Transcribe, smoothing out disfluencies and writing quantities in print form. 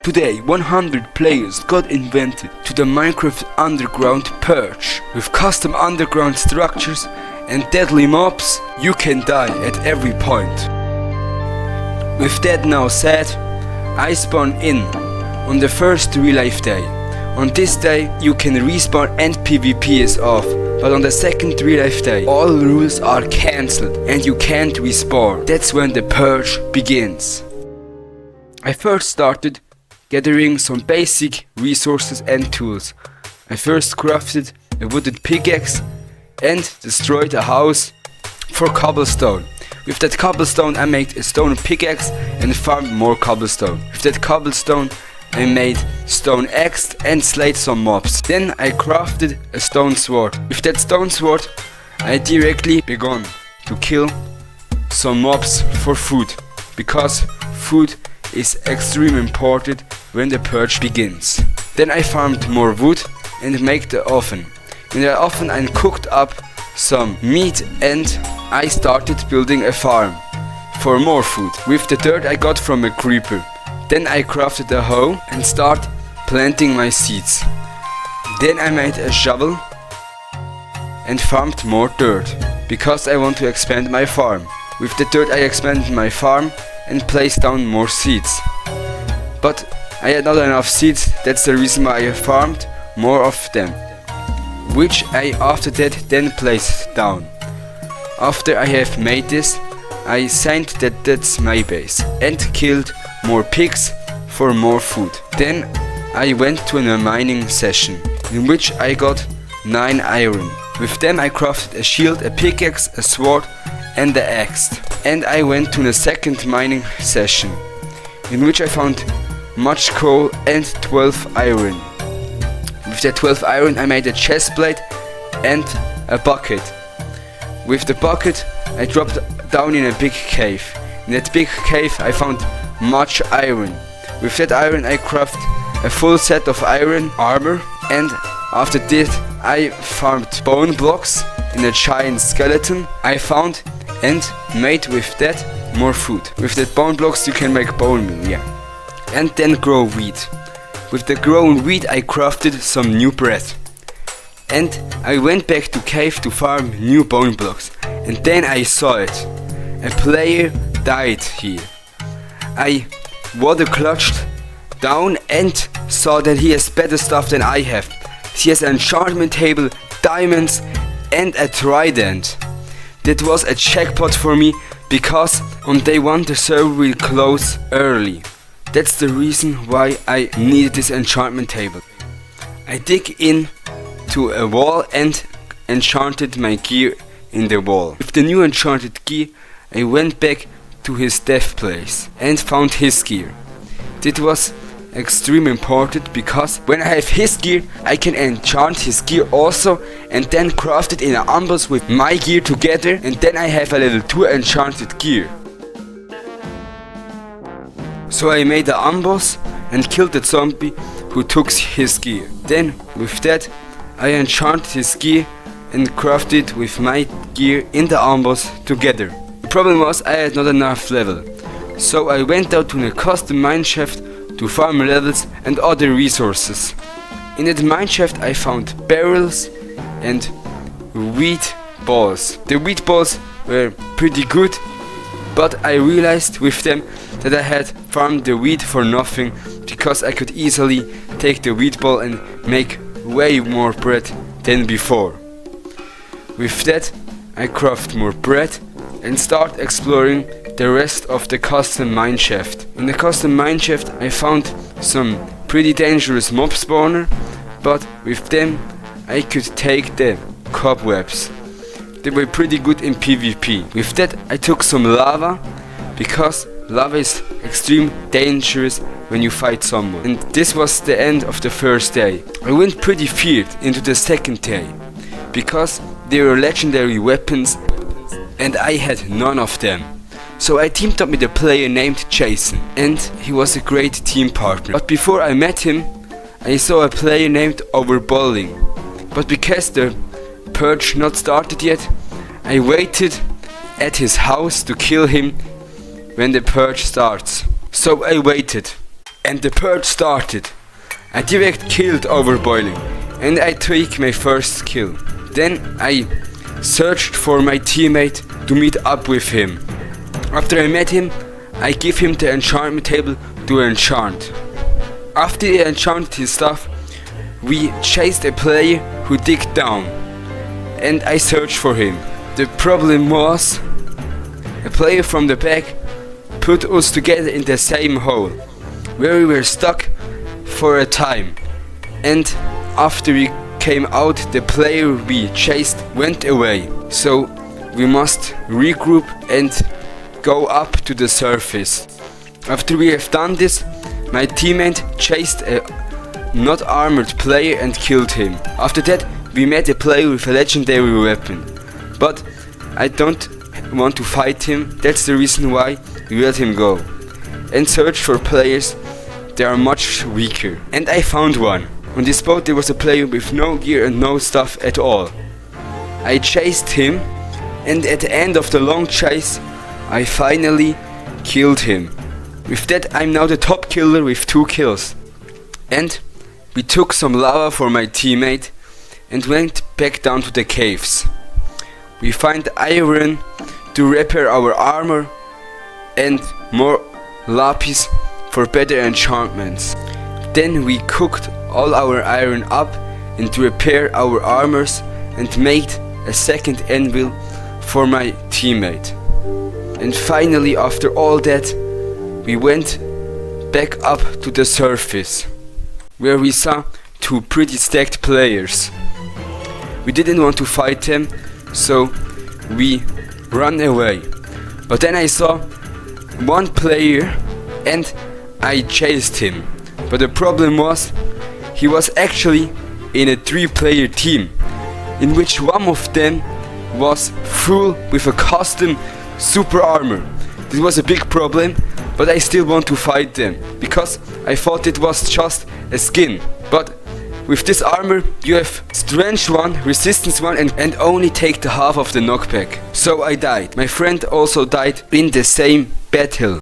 Today, 100 players got invented to the Minecraft underground purge. With custom underground structures and deadly mobs, you can die at every point. With that now said, I spawn in on the first real life day. On this day, you can respawn and PvP is off, but on the second real life day, all rules are cancelled and you can't respawn. That's when the purge begins. I first started gathering some basic resources and tools. I first crafted a wooden pickaxe and destroyed a house for cobblestone. With that cobblestone I made a stone pickaxe and farmed more cobblestone. With that cobblestone I made stone axe and slayed some mobs. Then I crafted a stone sword. With that stone sword I directly began to kill some mobs for food, because food is extremely important when the purge begins. Then I farmed more wood and made the oven. In the oven I cooked up some meat and I started building a farm for more food with the dirt I got from a creeper. Then I crafted a hoe and started planting my seeds. Then I made a shovel and farmed more dirt because I want to expand my farm. With the dirt I expanded my farm and placed down more seeds. But I had not enough seeds, that's the reason why I farmed more of them, which I after that then placed down. After I have made this, I signed that that's my base and killed more pigs for more food. Then I went to a mining session in which I got 9 iron. With them I crafted a shield, a pickaxe, a sword and the axe. And I went to a second mining session in which I found much coal and 12 iron. With that 12 iron I made a chest plate and a bucket. With the bucket I dropped down in a big cave. In that big cave I found much iron. With that iron I crafted a full set of iron armor, and after this I farmed bone blocks in a giant skeleton I found and made with that more food. With that bone blocks you can make bone meal, yeah. And then grow wheat. With the grown wheat I crafted some new bread. And I went back to cave to farm new bone blocks. And then I saw it. A player died here. I water clutched down and saw that he has better stuff than I have. He has an enchantment table, diamonds and a trident. That was a jackpot for me, because on day 1 the server will close early. That's the reason why I needed this enchantment table. I dig in to a wall and enchanted my gear in the wall. With the new enchanted gear I went back to his death place and found his gear. That was extremely important, because when I have his gear I can enchant his gear also and then craft it in an amboss with my gear together, and then I have a level 2 enchanted gear. So I made an amboss and killed the zombie who took his gear. Then with that I enchanted his gear and crafted with my gear in the amboss together. The problem was I had not enough level, so I went out to a custom mineshaft to farm levels and other resources. In that mineshaft I found barrels and wheat balls. The wheat balls were pretty good, but I realized with them that I had farmed the wheat for nothing, because I could easily take the wheat ball and make way more bread than before. With that I craft more bread and start exploring the rest of the custom mineshaft. In the custom mineshaft I found some pretty dangerous mob spawner, but with them I could take the cobwebs. They were pretty good in PvP. With that I took some lava, because lava is extremely dangerous when you fight someone. And this was the end of the first day. I went pretty feared into the second day, because there were legendary weapons and I had none of them. So I teamed up with a player named Jason, and he was a great team partner. But before I met him, I saw a player named Overballing. But because the purge not started yet, I waited at his house to kill him when the purge starts. So I waited. and the purge started. I direct killed Overboiling and I took my first kill. Then I searched for my teammate to meet up with him. After I met him, I give him the enchantment table to enchant. After he enchanted his stuff, we chased a player who digged down and I searched for him. The problem was, a player from the back put us together in the same hole, where we were stuck for a time, and after we came out, the player we chased went away, so we must regroup and go up to the surface. After we have done this, my teammate chased a not armored player and killed him. After that, we met a player with a legendary weapon, but I don't want to fight him. That's the reason why we let him go and search for players that are much weaker. And I found one. On this boat there was a player with no gear and no stuff at all. I chased him, and at the end of the long chase I finally killed him. With that, I'm now the top killer with 2 kills. And we took some lava for my teammate and went back down to the caves. We find iron to repair our armor and more lapis for better enchantments. Then we cooked all our iron up and repair our armors and made a second anvil for my teammate. And finally, after all that, we went back up to the surface, where we saw 2 pretty stacked players. We didn't want to fight them, so we ran away. But then I saw one player and I chased him. But the problem was, he was actually in a 3-player team, in which one of them was full with a custom super armor. This was a big problem, but I still want to fight them, because I thought it was just a skin. But with this armor you have strength 1, resistance 1 and only take the half of the knockback. So I died. My friend also died in the same battle.